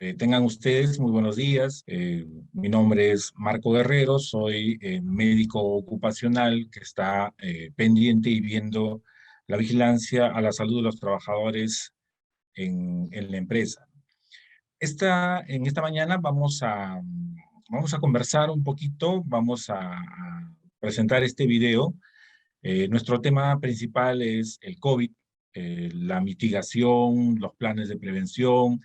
Tengan ustedes muy buenos días. Mi nombre es Marco Guerrero, soy médico ocupacional que está pendiente y viendo la vigilancia a la salud de los trabajadores en la empresa. En esta mañana vamos a conversar un poquito, vamos a presentar este video. Nuestro tema principal es el COVID, la mitigación, los planes de prevención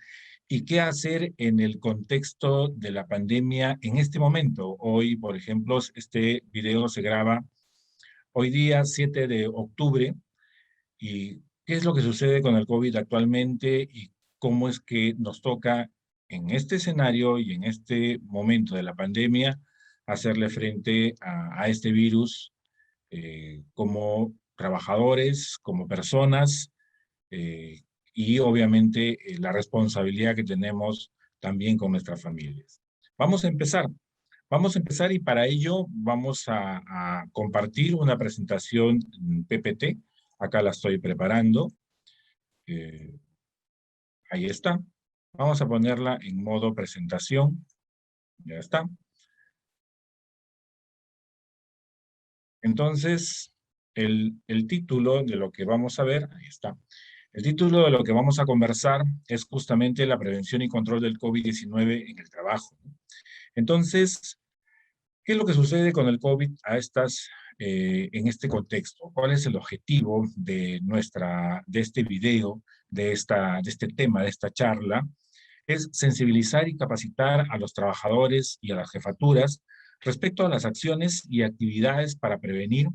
y qué hacer en el contexto de la pandemia en este momento. Hoy, por ejemplo, este video se graba hoy día, 7 de octubre, y qué es lo que sucede con el COVID actualmente y cómo es que nos toca en este escenario y en este momento de la pandemia hacerle frente a este virus como trabajadores, como personas, eh, y obviamente la responsabilidad que tenemos también con nuestras familias. Vamos a empezar. Vamos a empezar y para ello vamos a compartir una presentación PPT. Acá la estoy preparando. Eh, Ahí está. Vamos a ponerla en modo presentación. Ya está. Entonces, el título de lo que vamos a ver, ahí está. El título de lo que vamos a conversar es justamente la prevención y control del COVID-19 en el trabajo. Entonces, ¿qué es lo que sucede con el COVID en este contexto? ¿Cuál es el objetivo de este video, de este tema, de esta charla? Es sensibilizar y capacitar a los trabajadores y a las jefaturas respecto a las acciones y actividades para prevenir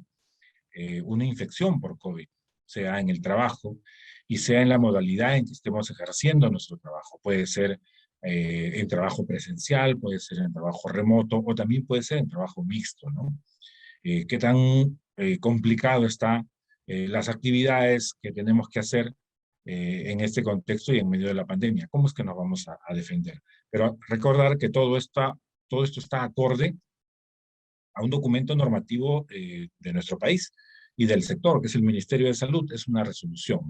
una infección por COVID, sea en el trabajo y sea en la modalidad en que estemos ejerciendo nuestro trabajo. Puede ser en trabajo presencial, puede ser en trabajo remoto o también puede ser en trabajo mixto, ¿no? Qué tan complicado está las actividades que tenemos que hacer en este contexto y en medio de la pandemia. ¿Cómo es que nos vamos a defender? Pero recordar que todo esto está acorde a un documento normativo de nuestro país y del sector, que es el Ministerio de Salud. Es una resolución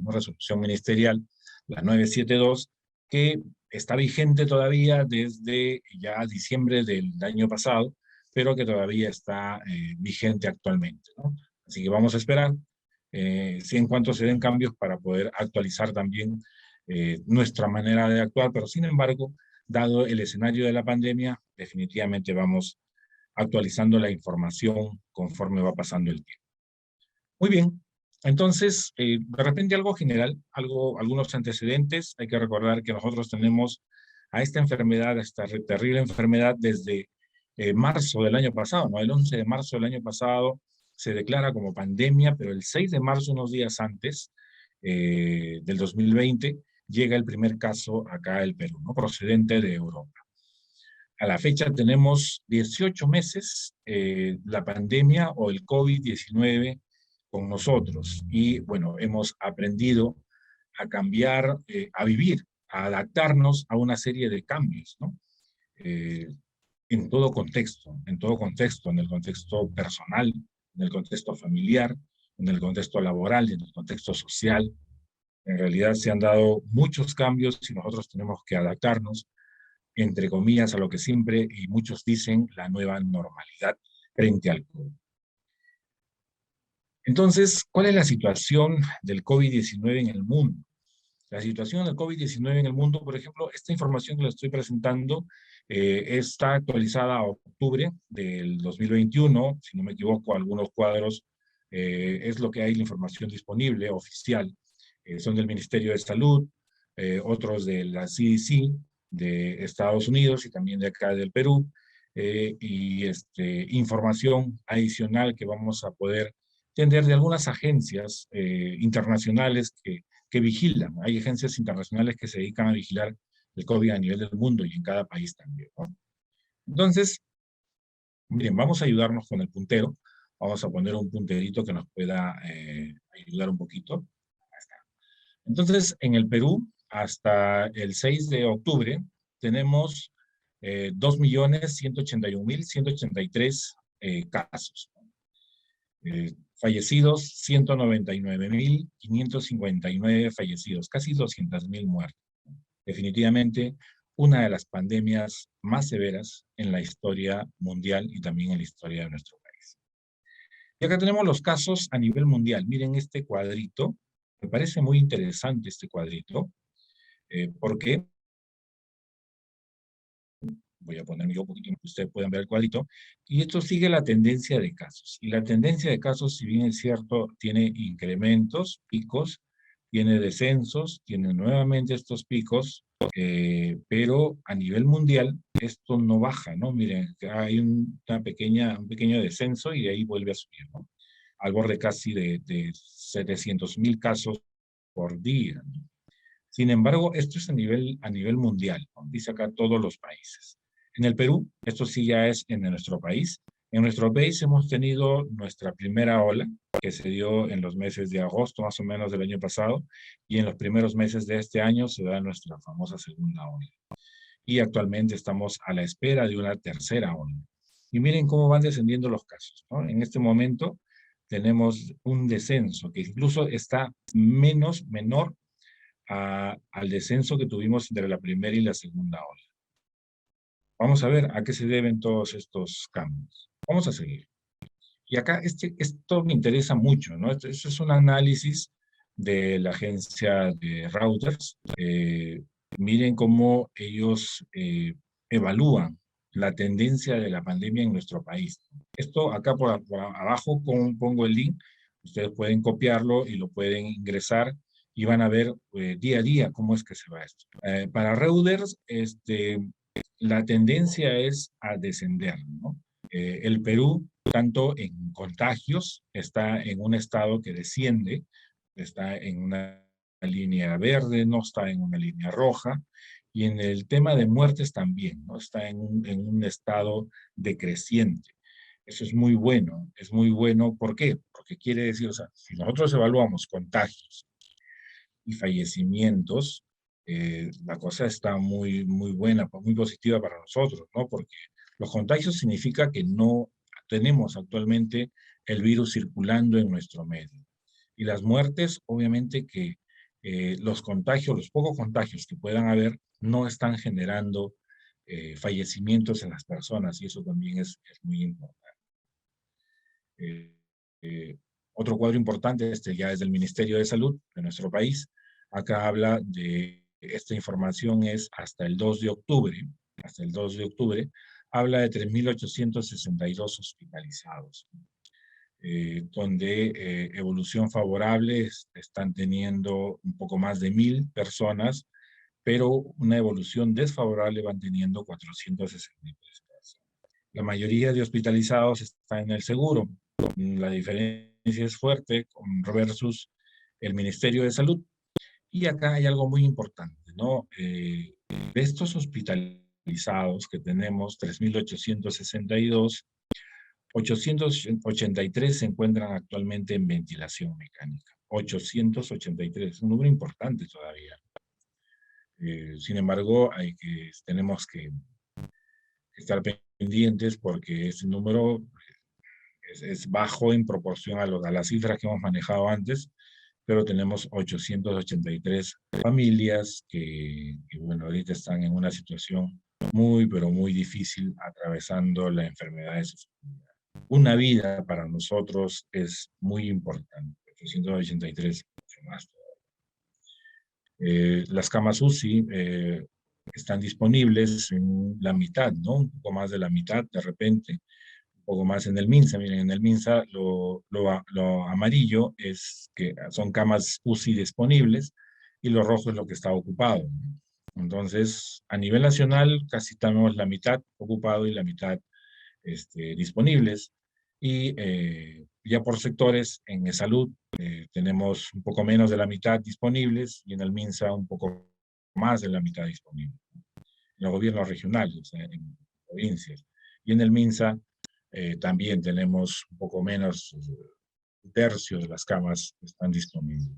ministerial, la 972, que está vigente todavía desde ya diciembre del año pasado, pero que todavía está vigente actualmente, ¿no? Así que vamos a esperar si en cuanto se den cambios para poder actualizar también nuestra manera de actuar, pero sin embargo, dado el escenario de la pandemia, definitivamente vamos actualizando la información conforme va pasando el tiempo. Muy bien, entonces, de repente algo general, algunos antecedentes. Hay que recordar que nosotros tenemos a esta enfermedad, a esta terrible enfermedad desde marzo del año pasado, ¿no? El 11 de marzo del año pasado se declara como pandemia, pero el 6 de marzo, unos días antes del 2020, llega el primer caso acá al Perú, ¿no? Procedente de Europa. A la fecha tenemos 18 meses la pandemia o el COVID-19 con nosotros. Y bueno, hemos aprendido a cambiar, a vivir, a adaptarnos a una serie de cambios, ¿no? Eh, en todo contexto, en el contexto personal, en el contexto familiar, en el contexto laboral y en el contexto social. En realidad se han dado muchos cambios y nosotros tenemos que adaptarnos entre comillas, a lo que siempre y muchos dicen la nueva normalidad frente al COVID. Entonces, ¿cuál es la situación del COVID-19 en el mundo? La situación del COVID-19 en el mundo, por ejemplo, esta información que les estoy presentando está actualizada a octubre del 2021, si no me equivoco, algunos cuadros es lo que hay, la información disponible, oficial, son del Ministerio de Salud, otros de la CDC de Estados Unidos y también de acá del Perú, y información adicional que vamos a poder tener de algunas agencias internacionales que vigilan. Hay agencias internacionales que se dedican a vigilar el COVID a nivel del mundo y en cada país también, ¿no? Entonces, miren, vamos a ayudarnos con el puntero. Vamos a poner un punterito que nos pueda ayudar un poquito. Entonces, en el Perú, hasta el 6 de octubre, tenemos 2.181.183 casos. Fallecidos, 199.559 fallecidos, casi 200.000 muertes. Definitivamente una de las pandemias más severas en la historia mundial y también en la historia de nuestro país. Y acá tenemos los casos a nivel mundial. Miren este cuadrito, me parece muy interesante este cuadrito, porque voy a poner yo un poquito, ustedes pueden ver el cuadrito, y esto sigue la tendencia de casos. Y la tendencia de casos, si bien es cierto, tiene incrementos, picos, tiene descensos, tiene nuevamente estos picos, pero a nivel mundial esto no baja, ¿no? Miren, hay un pequeño descenso y de ahí vuelve a subir, ¿no? Al borde casi de 700.000 casos por día, ¿no? Sin embargo, esto es a nivel mundial, ¿no? Dice acá todos los países. En el Perú, esto sí ya es en nuestro país. En nuestro país hemos tenido nuestra primera ola, que se dio en los meses de agosto, más o menos del año pasado, y en los primeros meses de este año se da nuestra famosa segunda ola. Y actualmente estamos a la espera de una tercera ola. Y miren cómo van descendiendo los casos, ¿no? En este momento tenemos un descenso que incluso está menor al descenso que tuvimos entre la primera y la segunda ola. Vamos a ver a qué se deben todos estos cambios. Vamos a seguir. Y acá esto me interesa mucho, ¿no? Esto es un análisis de la agencia de Reuters. Miren cómo ellos evalúan la tendencia de la pandemia en nuestro país. Esto acá por abajo pongo el link. Ustedes pueden copiarlo y lo pueden ingresar y van a ver día a día cómo es que se va esto. Para Reuters, la tendencia es a descender, ¿no? El Perú, tanto en contagios, está en un estado que desciende, está en una línea verde, no está en una línea roja, y en el tema de muertes también, ¿no? Está en un estado decreciente. Eso es muy bueno, ¿por qué? Porque quiere decir, o sea, si nosotros evaluamos contagios y fallecimientos, la cosa está muy buena, muy positiva para nosotros, ¿no? Porque los contagios significa que no tenemos actualmente el virus circulando en nuestro medio. Y las muertes, obviamente que los contagios, los pocos contagios que puedan haber, no están generando fallecimientos en las personas, y eso también es muy importante. Eh, eh, Otro cuadro importante, ya es del Ministerio de Salud de nuestro país. Acá habla de, esta información es hasta el 2 de octubre, hasta el 2 de octubre, habla de 3.862 hospitalizados, donde evolución favorable están teniendo un poco más de 1.000 personas, pero una evolución desfavorable van teniendo 463 personas. La mayoría de hospitalizados están en el seguro. La diferencia es fuerte versus el Ministerio de Salud. Y acá hay algo muy importante, ¿no? De estos hospitalizados que tenemos, 3.862, 883 se encuentran actualmente en ventilación mecánica. 883, un número importante todavía. Sin embargo, tenemos que estar pendientes porque ese número es bajo en proporción a las cifras que hemos manejado antes, pero tenemos 883 familias bueno, ahorita están en una situación pero muy difícil atravesando la enfermedad de su familia. Una vida para nosotros es muy importante, 883 mucho más. Las camas UCI están disponibles en la mitad, ¿no? Un poco más de la mitad de repente, un poco más en el MINSA. Miren, en el MINSA lo amarillo es que son camas UCI disponibles y lo rojo es lo que está ocupado, ¿no? Entonces, a nivel nacional casi tenemos la mitad ocupado y la mitad disponibles. Y ya por sectores, en salud tenemos un poco menos de la mitad disponibles y en el MINSA un poco más de la mitad disponible. En los gobiernos regionales, en provincias. Y en el MINSA también tenemos un poco menos, un tercio de las camas que están disponibles.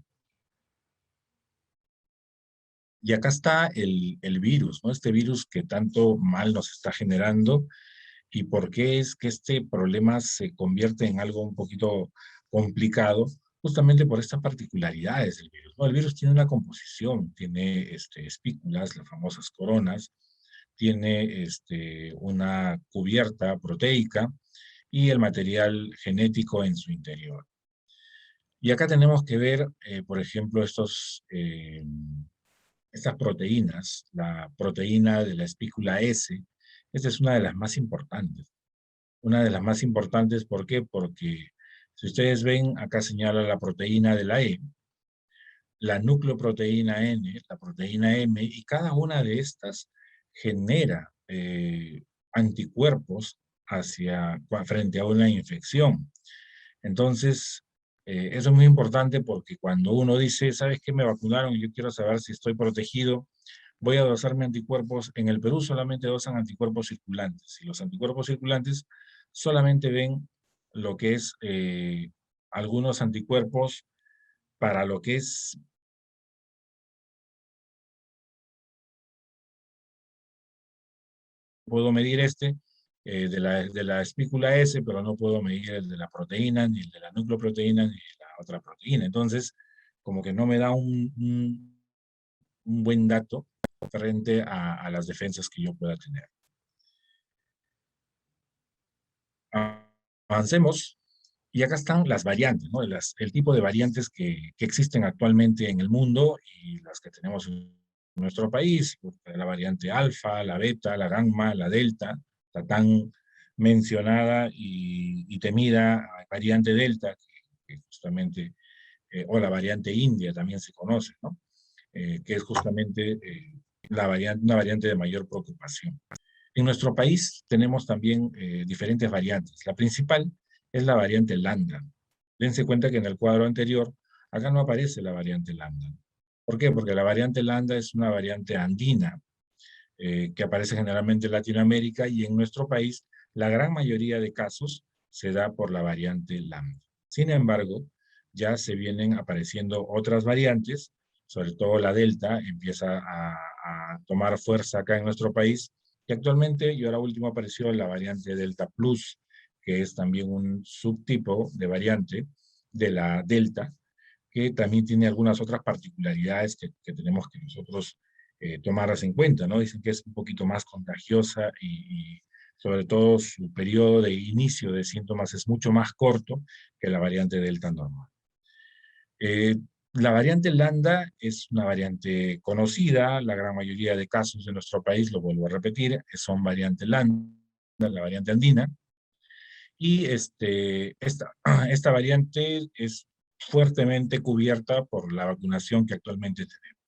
Y acá está el virus, ¿no? Este virus que tanto mal nos está generando. ¿Y por qué es que este problema se convierte en algo un poquito complicado? Justamente por estas particularidades del virus, ¿no? El virus tiene una composición, tiene espículas, las famosas coronas, tiene una cubierta proteica y el material genético en su interior. Y acá tenemos que ver, por ejemplo, estas proteínas, la proteína de la espícula S. Esta es una de las más importantes. Una de las más importantes, ¿por qué? Porque si ustedes ven, acá señala la proteína de la E, la nucleoproteína N, la proteína M, y cada una de estas genera anticuerpos frente a una infección. Entonces, eso es muy importante porque cuando uno dice, ¿sabes qué? Me vacunaron y yo quiero saber si estoy protegido, voy a dosarme anticuerpos. En el Perú solamente dosan anticuerpos circulantes, y los anticuerpos circulantes solamente ven lo que es algunos anticuerpos para lo que es, puedo medir de la espícula S, pero no puedo medir el de la proteína, ni el de la nucleoproteína, ni la otra proteína. Entonces, como que no me da un buen dato frente a las defensas que yo pueda tener. Avancemos. Y acá están las variantes, ¿no? El tipo de variantes que existen actualmente en el mundo y las que tenemos en nuestro país: la variante alfa, la beta, la gamma, la delta, la tan mencionada y temida variante delta, que justamente, o la variante india también se conoce, ¿no? Que es justamente una variante de mayor preocupación. En nuestro país tenemos también diferentes variantes. La principal es la variante Lambda. Dense cuenta que en el cuadro anterior, acá no aparece la variante Lambda. ¿Por qué? Porque la variante Lambda es una variante andina que aparece generalmente en Latinoamérica, y en nuestro país la gran mayoría de casos se da por la variante Lambda. Sin embargo, ya se vienen apareciendo otras variantes, sobre todo la Delta empieza a tomar fuerza acá en nuestro país, y actualmente, y ahora último, apareció la variante Delta Plus, que es también un subtipo de variante de la Delta, que también tiene algunas otras particularidades que tenemos que nosotros tomarlas en cuenta, ¿no? Dicen que es un poquito más contagiosa y sobre todo su periodo de inicio de síntomas es mucho más corto que la variante Delta normal. Eh, la variante Lambda es una variante conocida, la gran mayoría de casos de nuestro país, lo vuelvo a repetir, son variante Lambda, la variante andina, y esta variante es fuertemente cubierta por la vacunación que actualmente tenemos.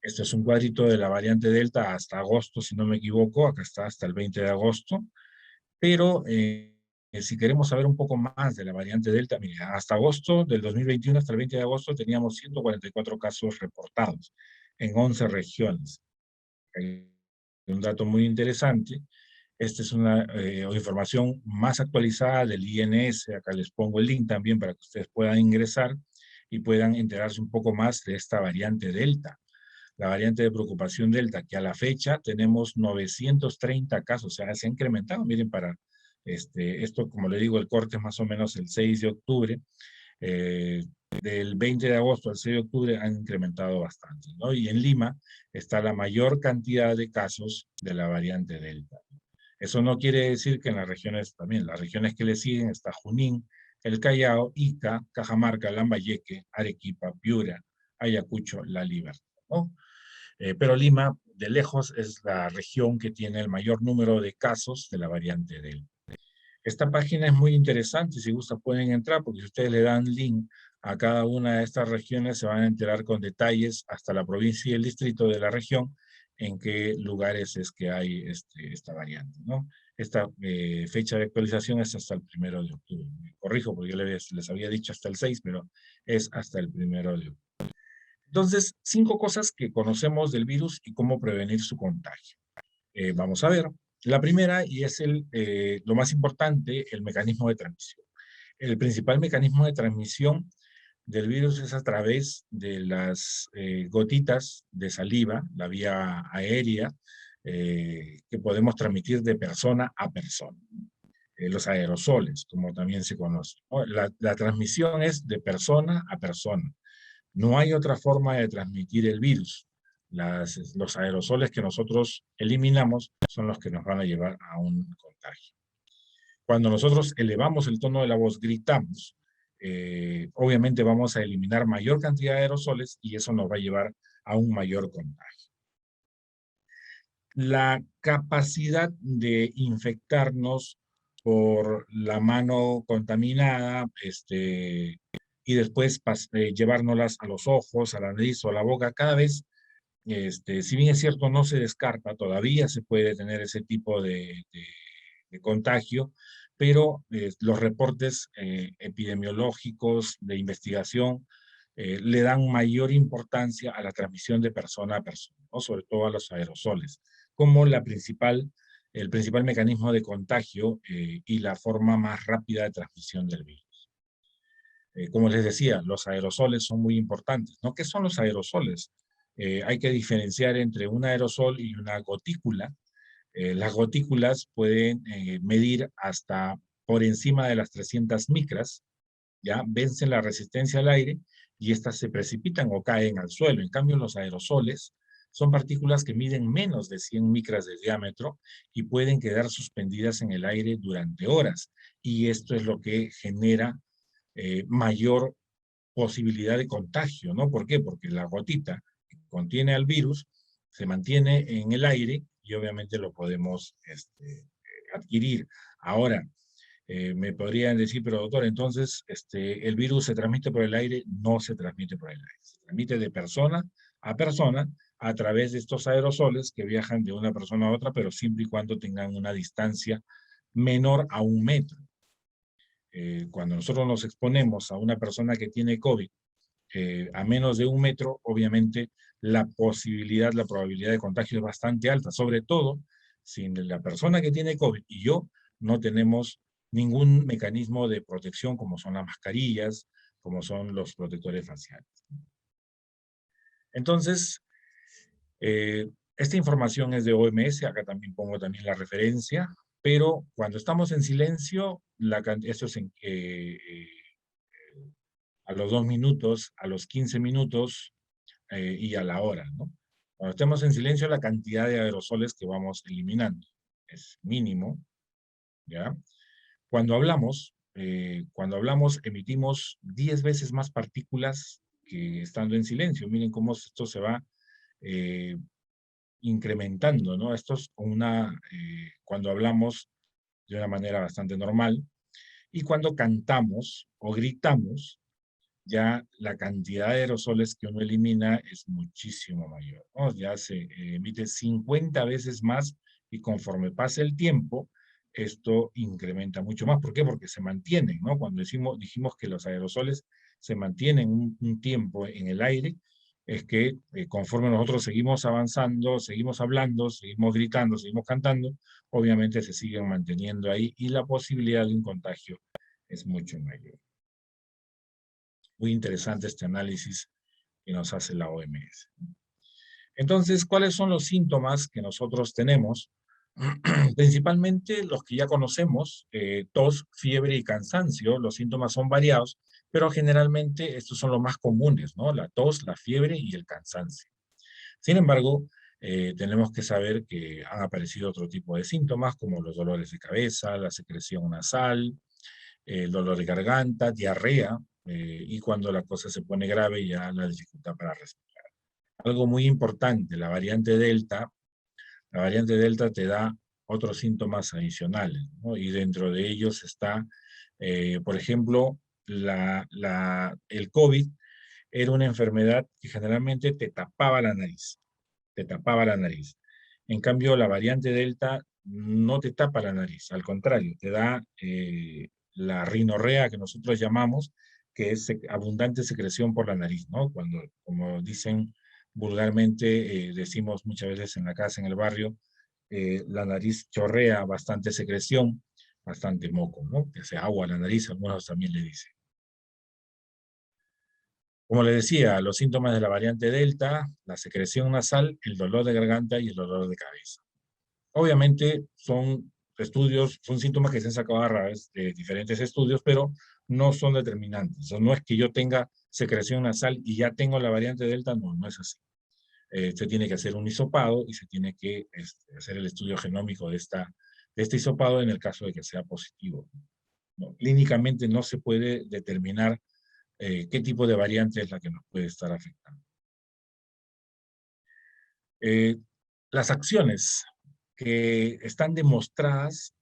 Este es un cuadrito de la variante Delta hasta agosto, si no me equivoco, acá está hasta el 20 de agosto, pero si queremos saber un poco más de la variante Delta, mira, hasta agosto del 2021, hasta el 20 de agosto, teníamos 144 casos reportados en 11 regiones. Un dato muy interesante. Esta es una información más actualizada del INS. Acá les pongo el link también para que ustedes puedan ingresar y puedan enterarse un poco más de esta variante Delta. La variante de preocupación Delta, que a la fecha tenemos 930 casos, o sea, se ha incrementado. Miren, para esto, como le digo, el corte es más o menos el 6 de octubre. Del 20 de agosto al 6 de octubre han incrementado bastante, ¿no? Y en Lima está la mayor cantidad de casos de la variante Delta. Eso no quiere decir que en las regiones también, las regiones que le siguen está Junín, el Callao, Ica, Cajamarca, Lambayeque, Arequipa, Piura, Ayacucho, La Libertad, ¿no? Pero Lima, de lejos, es la región que tiene el mayor número de casos de la variante Delta. Esta página es muy interesante, si gusta pueden entrar, porque si ustedes le dan link a cada una de estas regiones, se van a enterar con detalles hasta la provincia y el distrito de la región en qué lugares es que hay esta variante, ¿no? Esta fecha de actualización es hasta el 1 de octubre. Me corrijo, porque yo les había dicho hasta el 6, pero es hasta el 1 de octubre. Entonces, 5 cosas que conocemos del virus y cómo prevenir su contagio. Vamos a ver. La primera, y es lo más importante, el mecanismo de transmisión. El principal mecanismo de transmisión del virus es a través de las gotitas de saliva, la vía aérea, que podemos transmitir de persona a persona. Los aerosoles, como también se conoce, ¿no? La transmisión es de persona a persona. No hay otra forma de transmitir el virus. los aerosoles que nosotros eliminamos son los que nos van a llevar a un contagio. Cuando nosotros elevamos el tono de la voz, gritamos, obviamente vamos a eliminar mayor cantidad de aerosoles y eso nos va a llevar a un mayor contagio. La capacidad de infectarnos por la mano contaminada, y después llevárnoslas a los ojos, a la nariz o a la boca, cada vez, si bien es cierto, no se descarta, todavía se puede tener ese tipo de contagio, pero los reportes epidemiológicos de investigación le dan mayor importancia a la transmisión de persona a persona, ¿no? Sobre todo a los aerosoles, como el principal mecanismo de contagio y la forma más rápida de transmisión del virus. Como les decía, los aerosoles son muy importantes, ¿no? ¿Qué son los aerosoles? Hay que diferenciar entre un aerosol y una gotícula. Las gotículas pueden medir hasta por encima de las 300 micras, ya vencen la resistencia al aire y estas se precipitan o caen al suelo. En cambio, los aerosoles son partículas que miden menos de 100 micras de diámetro y pueden quedar suspendidas en el aire durante horas. Y esto es lo que genera mayor posibilidad de contagio, ¿no? ¿Por qué? Porque la gotita que contiene al virus se mantiene en el aire y obviamente lo podemos adquirir. Ahora, me podrían decir, pero doctor, entonces, ¿el virus se transmite por el aire? No se transmite por el aire. Se transmite de persona a través de estos aerosoles que viajan de una persona a otra, pero siempre y cuando tengan una distancia menor a 1 metro. Cuando nosotros nos exponemos a una persona que tiene COVID a menos de 1 metro, obviamente la probabilidad de contagio es bastante alta, sobre todo si la persona que tiene COVID y yo no tenemos ningún mecanismo de protección como son las mascarillas, como son los protectores faciales. Entonces, esta información es de OMS, acá también pongo también la referencia, pero cuando estamos en silencio, esto es a los 2 minutos, a los 15 minutos y a la hora, ¿no? Cuando estemos en silencio, la cantidad de aerosoles que vamos eliminando es mínimo, ¿ya? Cuando hablamos, emitimos 10 veces más partículas que estando en silencio. Miren cómo esto se va eh, incrementando, ¿no? Esto es cuando hablamos de una manera bastante normal. Y cuando cantamos o gritamos, ya la cantidad de aerosoles que uno elimina es muchísimo mayor, ¿no? Ya se emite 50 veces más y conforme pasa el tiempo, esto incrementa mucho más. ¿Por qué? Porque se mantienen, ¿no? Cuando dijimos que los aerosoles se mantienen un tiempo en el aire, es que conforme nosotros seguimos avanzando, seguimos hablando, seguimos gritando, seguimos cantando, obviamente se siguen manteniendo ahí y la posibilidad de un contagio es mucho mayor. Muy interesante este análisis que nos hace la OMS. Entonces, ¿cuáles son los síntomas que nosotros tenemos? Principalmente los que ya conocemos, tos, fiebre y cansancio. Los síntomas son variados, pero generalmente estos son los más comunes, ¿no? La tos, la fiebre y el cansancio. Sin embargo, tenemos que saber que han aparecido otro tipo de síntomas, como los dolores de cabeza, la secreción nasal, el dolor de garganta, diarrea, y cuando la cosa se pone grave ya la dificultad para respirar. Algo muy importante, la variante Delta te da otros síntomas adicionales, ¿no? Y dentro de ellos está, por ejemplo, el COVID era una enfermedad que generalmente te tapaba la nariz, te tapaba la nariz. En cambio, la variante Delta no te tapa la nariz, al contrario, te da la rinorrea que nosotros llamamos, que es abundante secreción por la nariz, ¿no? Cuando, como dicen vulgarmente, decimos muchas veces en la casa, en el barrio, la nariz chorrea bastante secreción, bastante moco, ¿no? Que hace agua a la nariz, algunos también le dicen. Como les decía, los síntomas de la variante Delta, la secreción nasal, el dolor de garganta y el dolor de cabeza. Obviamente son síntomas que se han sacado a través de diferentes estudios, pero no son determinantes. O sea, no es que yo tenga secreción nasal y ya tengo la variante Delta, no, no es así. se tiene que hacer un hisopado y se tiene que hacer el estudio genómico de este hisopado en el caso de que sea positivo, ¿no? Clínicamente no se puede determinar qué tipo de variante es la que nos puede estar afectando. Las acciones que están demostradas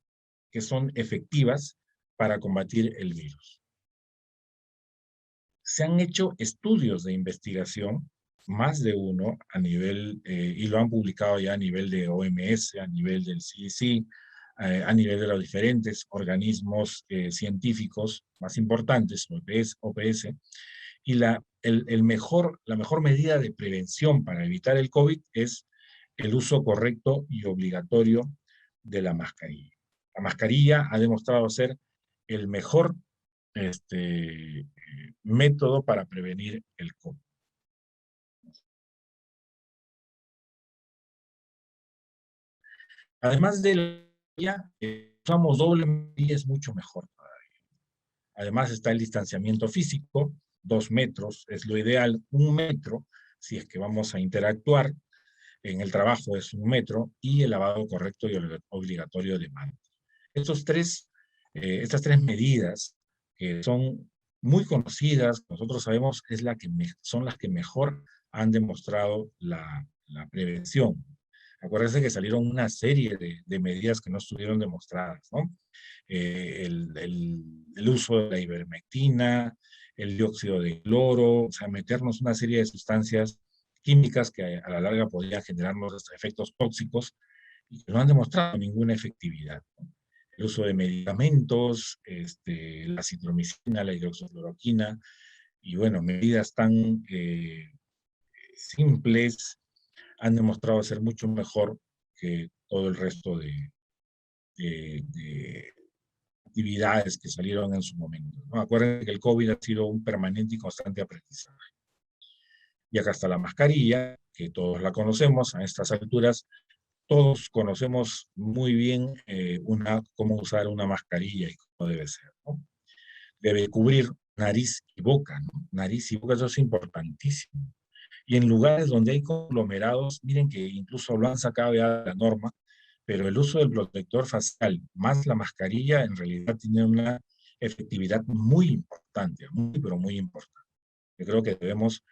que son efectivas para combatir el virus. Se han hecho estudios de investigación, más de uno, y lo han publicado ya a nivel de OMS, a nivel del CDC, a nivel de los diferentes organismos científicos más importantes, OPS, y la mejor medida de prevención para evitar el COVID es el uso correcto y obligatorio de la mascarilla. La mascarilla ha demostrado ser el mejor método para prevenir el COVID. Además de la usamos doble mascarilla, es mucho mejor todavía. Además está el distanciamiento físico, 2 metros es lo ideal, 1 metro si es que vamos a interactuar. En el trabajo es 1 metro, y el lavado correcto y obligatorio de manos. Estas tres medidas, que son muy conocidas, nosotros sabemos, son las que mejor han demostrado la prevención. Acuérdense que salieron una serie de medidas que no estuvieron demostradas, ¿no? El uso de la ivermectina, el dióxido de cloro, o sea, meternos una serie de sustancias químicas que a la larga podrían generarnos efectos tóxicos y que no han demostrado ninguna efectividad, ¿no? El uso de medicamentos, la citromicina, la hidroxicloroquina, y bueno, medidas tan simples han demostrado ser mucho mejor que todo el resto de actividades que salieron en su momento, ¿no? Acuérdense que el COVID ha sido un permanente y constante aprendizaje. Y acá está la mascarilla, que todos la conocemos a estas alturas. Todos conocemos muy bien cómo usar una mascarilla y cómo debe ser, ¿no? Debe cubrir nariz y boca, ¿no? Nariz y boca, eso es importantísimo. Y en lugares donde hay conglomerados, miren que incluso lo han sacado ya de la norma, pero el uso del protector facial más la mascarilla en realidad tiene una efectividad muy importante, muy, pero muy importante. Yo creo que debemos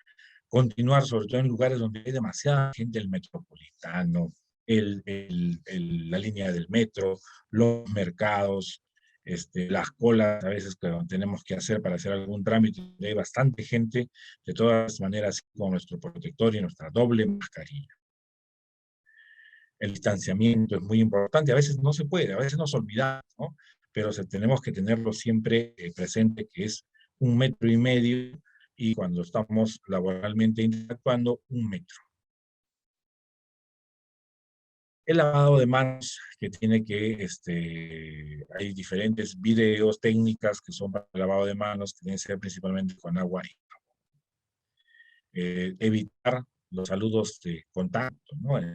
continuar, sobre todo en lugares donde hay demasiada gente, el metropolitano, la línea del metro, los mercados, las colas a veces que tenemos que hacer para hacer algún trámite, hay bastante gente, de todas maneras con nuestro protector y nuestra doble mascarilla. El distanciamiento es muy importante, a veces no se puede, a veces nos olvidamos, ¿no? Pero tenemos que tenerlo siempre presente, que es 1,5 metros, y cuando estamos laboralmente interactuando, 1 metro. El lavado de manos, que tiene hay diferentes videos, técnicas que son para el lavado de manos, que tienen que ser principalmente con agua y jabón. Evitar los saludos de contacto, ¿no? La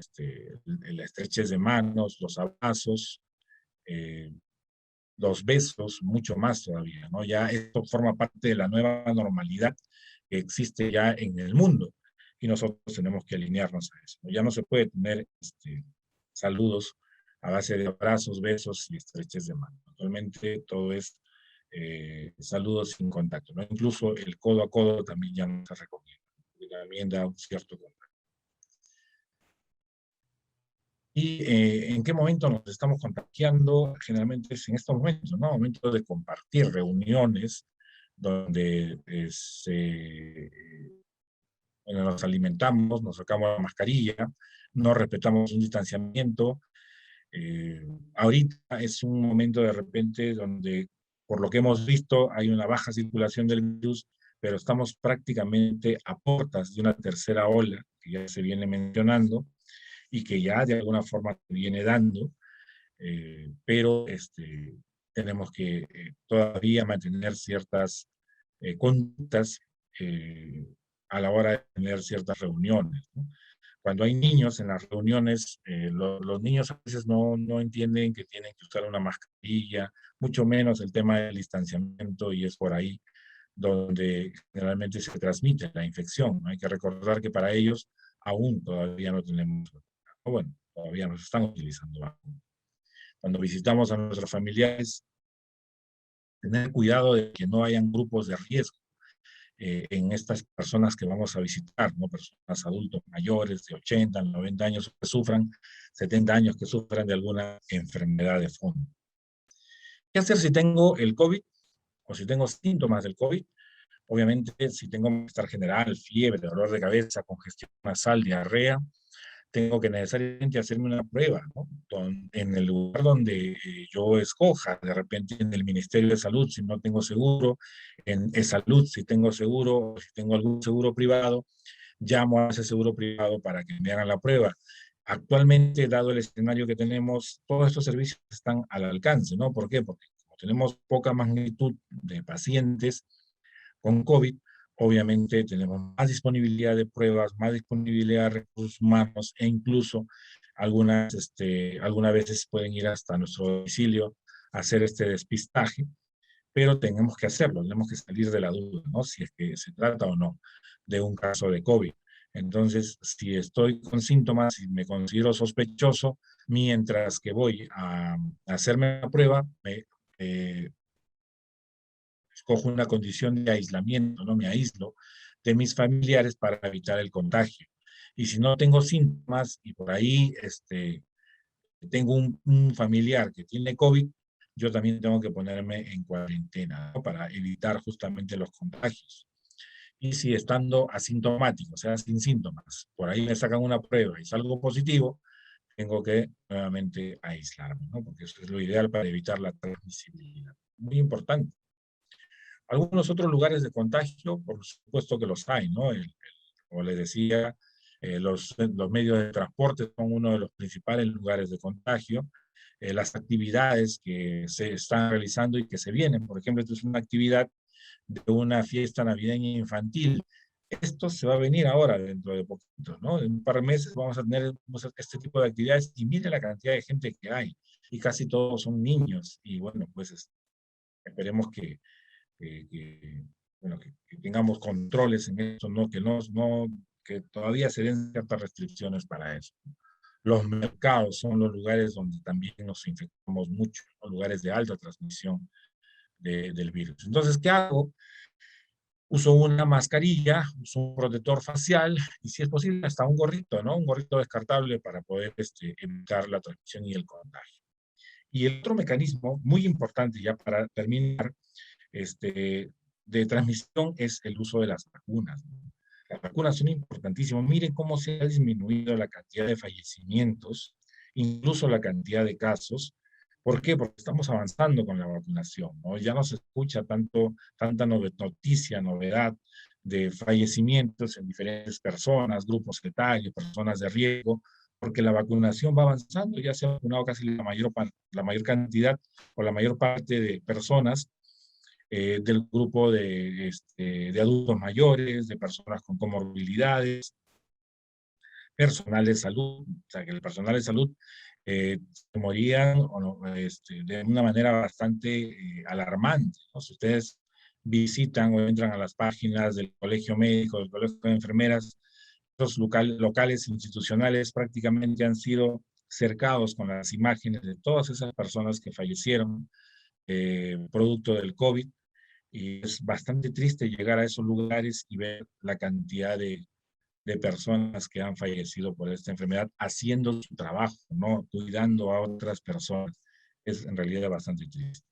estrechez de manos, los abrazos, los besos, mucho más todavía, ¿no? Ya esto forma parte de la nueva normalidad que existe ya en el mundo, y nosotros tenemos que alinearnos a eso, ¿no? Ya no se puede tener saludos a base de abrazos, besos y estreches de mano. Actualmente todo es saludos sin contacto, ¿no? Incluso el codo a codo también ya no se recomienda, también da un cierto contacto. ¿Y en qué momento nos estamos contagiando? Generalmente es en estos momentos, ¿no? Momentos de compartir reuniones donde bueno, nos alimentamos, nos sacamos la mascarilla, no respetamos un distanciamiento. Ahorita es un momento de repente donde, por lo que hemos visto, hay una baja circulación del virus, pero estamos prácticamente a puertas de una tercera ola que ya se viene mencionando y que ya de alguna forma se viene dando, pero tenemos que todavía mantener ciertas conductas a la hora de tener ciertas reuniones, ¿no? Cuando hay niños en las reuniones, los niños a veces no entienden que tienen que usar una mascarilla, mucho menos el tema del distanciamiento, y es por ahí donde generalmente se transmite la infección, ¿no? Hay que recordar que para ellos aún todavía no tenemos vacuna. O bueno, todavía nos están utilizando vacuna. Cuando visitamos a nuestros familiares, tener cuidado de que no hayan grupos de riesgo en estas personas que vamos a visitar, ¿no? Personas adultos mayores de 80, 90 años que sufran, 70 años que sufran de alguna enfermedad de fondo. ¿Qué hacer si tengo el COVID o si tengo síntomas del COVID? Obviamente, si tengo malestar general, fiebre, dolor de cabeza, congestión nasal, diarrea, tengo que necesariamente hacerme una prueba, ¿no? En el lugar donde yo escoja, de repente en el Ministerio de Salud, si no tengo seguro, en E-Salud, si tengo seguro, si tengo algún seguro privado, llamo a ese seguro privado para que me hagan la prueba. Actualmente, dado el escenario que tenemos, todos estos servicios están al alcance, ¿no? ¿Por qué? Porque como tenemos poca magnitud de pacientes con COVID, obviamente tenemos más disponibilidad de pruebas, más disponibilidad de recursos humanos e incluso algunas veces pueden ir hasta nuestro domicilio a hacer este despistaje, pero tenemos que hacerlo, tenemos que salir de la duda, ¿no? Si es que se trata o no de un caso de COVID. Entonces, si estoy con síntomas y me considero sospechoso, mientras que voy a hacerme la prueba, eh, escojo una condición de aislamiento, no me aíslo de mis familiares para evitar el contagio. Y si no tengo síntomas y por ahí tengo un familiar que tiene COVID, yo también tengo que ponerme en cuarentena, ¿no? Para evitar justamente los contagios. Y si estando asintomático, o sea, sin síntomas, por ahí me sacan una prueba y salgo positivo, tengo que nuevamente aislarme, ¿no? Porque eso es lo ideal para evitar la transmisibilidad. Muy importante. Algunos otros lugares de contagio, por supuesto que los hay, ¿no? Como les decía, los medios de transporte son uno de los principales lugares de contagio. Las actividades que se están realizando y que se vienen, por ejemplo, esto es una actividad de una fiesta navideña infantil. Esto se va a venir ahora, dentro de poquito, ¿no? En un par de meses vamos a tener este tipo de actividades y mire la cantidad de gente que hay. Y casi todos son niños. Y bueno, pues esperemos bueno, que tengamos controles en eso, ¿no? Que todavía se den ciertas restricciones para eso. Los mercados son los lugares donde también nos infectamos mucho, los lugares de alta transmisión del virus. Entonces, ¿qué hago? Uso una mascarilla, uso un protector facial y si es posible hasta un gorrito, ¿no? Un gorrito descartable para poder evitar la transmisión y el contagio. Y el otro mecanismo muy importante ya para terminar este, de transmisión es el uso de las vacunas, ¿no? Las vacunas son importantísimas. Miren cómo se ha disminuido la cantidad de fallecimientos, incluso la cantidad de casos. ¿Por qué? Porque estamos avanzando con la vacunación, ¿no? Ya no se escucha tanta noticia, novedad de fallecimientos en diferentes personas, grupos etarios, personas de riesgo, porque la vacunación va avanzando, ya se ha vacunado casi la mayor cantidad o la mayor parte de personas del grupo de adultos mayores, de personas con comorbilidades, personal de salud, o sea, que el personal de salud se morían o no, de una manera bastante alarmante, ¿no? Si ustedes visitan o entran a las páginas del colegio médico, del colegio de enfermeras, los locales institucionales prácticamente han sido cercados con las imágenes de todas esas personas que fallecieron producto del COVID y es bastante triste llegar a esos lugares y ver la cantidad de personas que han fallecido por esta enfermedad haciendo su trabajo, ¿no? Cuidando a otras personas. Es en realidad bastante triste.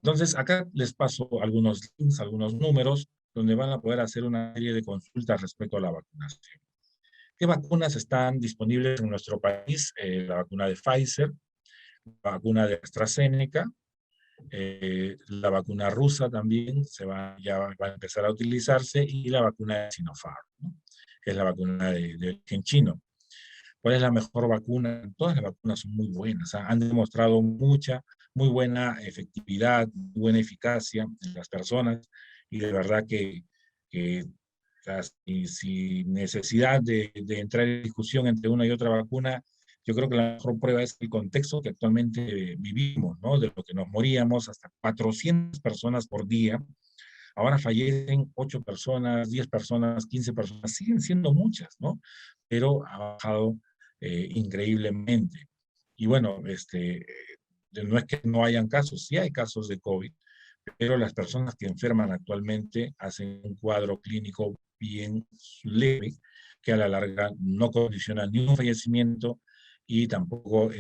Entonces, acá les paso algunos links, algunos números, donde van a poder hacer una serie de consultas respecto a la vacunación. ¿Qué vacunas están disponibles en nuestro país? La vacuna de Pfizer, la vacuna de AstraZeneca, la vacuna rusa también ya va a empezar a utilizarse y la vacuna de Sinopharm, ¿no? Que es la vacuna de origen chino. ¿Cuál es la mejor vacuna? Todas las vacunas son muy buenas, han demostrado muy buena efectividad, muy buena eficacia en las personas y de verdad que sin necesidad de entrar en discusión entre una y otra vacuna, yo creo que la mejor prueba es el contexto que actualmente vivimos, ¿no? De lo que nos moríamos, hasta 400 personas por día Ahora fallecen 8 personas, 10 personas, 15 personas, siguen siendo muchas, ¿no? Pero ha bajado increíblemente. Y bueno, no es que no hayan casos, sí hay casos de COVID, pero las personas que enferman actualmente hacen un cuadro clínico bien leve, que a la larga no condiciona ni un fallecimiento y tampoco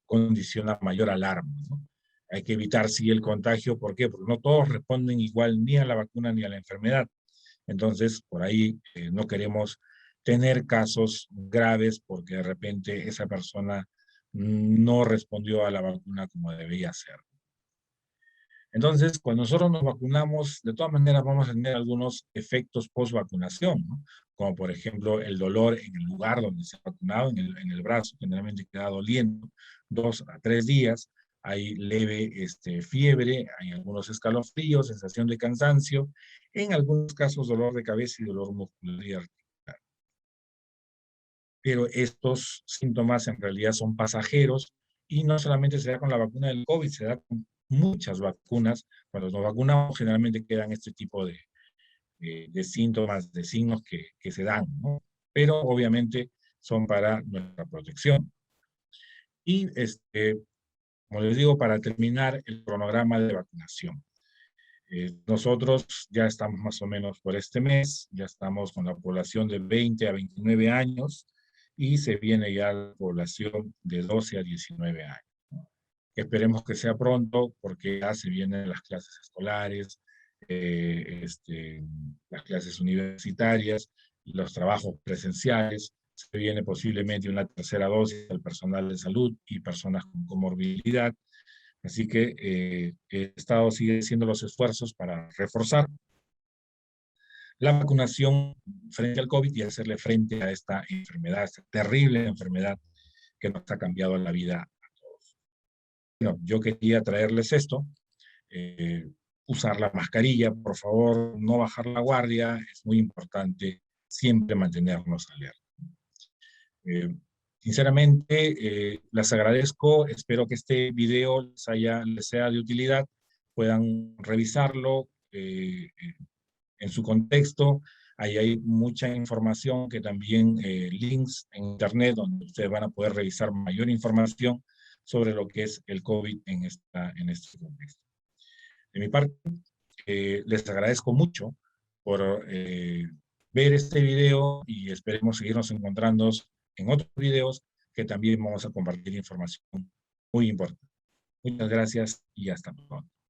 condiciona mayor alarma, ¿no? Hay que evitar, sí, el contagio. ¿Por qué? Porque no todos responden igual ni a la vacuna ni a la enfermedad. Entonces, por ahí no queremos tener casos graves porque de repente esa persona no respondió a la vacuna como debía ser. Entonces, cuando nosotros nos vacunamos, de todas maneras vamos a tener algunos efectos post-vacunación, ¿no? Como por ejemplo el dolor en el lugar donde se ha vacunado, en el brazo, generalmente queda doliendo 2 a 3 días, hay leve fiebre, hay algunos escalofríos, sensación de cansancio, en algunos casos dolor de cabeza y dolor muscular y articular. Pero estos síntomas en realidad son pasajeros y no solamente se da con la vacuna del COVID, se da con muchas vacunas. Cuando nos vacunamos generalmente quedan este tipo de síntomas, de signos que se dan, ¿no? Pero obviamente son para nuestra protección. Y como les digo, para terminar el cronograma de vacunación. Nosotros ya estamos más o menos por este mes, ya estamos con la población de 20 a 29 años y se viene ya la población de 12 a 19 años, ¿no? Esperemos que sea pronto porque ya se vienen las clases escolares, las clases universitarias, los trabajos presenciales, se viene posiblemente una tercera dosis al personal de salud y personas con comorbilidad. Así que el Estado sigue haciendo los esfuerzos para reforzar la vacunación frente al COVID y hacerle frente a esta enfermedad, esta terrible enfermedad que nos ha cambiado la vida. Bueno, yo quería traerles esto, eh, usar la mascarilla, por favor, no bajar la guardia, es muy importante siempre mantenernos alerta. Eh, Sinceramente, les agradezco, espero que este video les sea de utilidad, puedan revisarlo en su contexto. Ahí hay mucha información que también, links en internet donde ustedes van a poder revisar mayor información sobre lo que es el COVID en este contexto. De mi parte, les agradezco mucho por ver este video y esperemos seguirnos encontrando en otros videos que también vamos a compartir información muy importante. Muchas gracias y hasta pronto.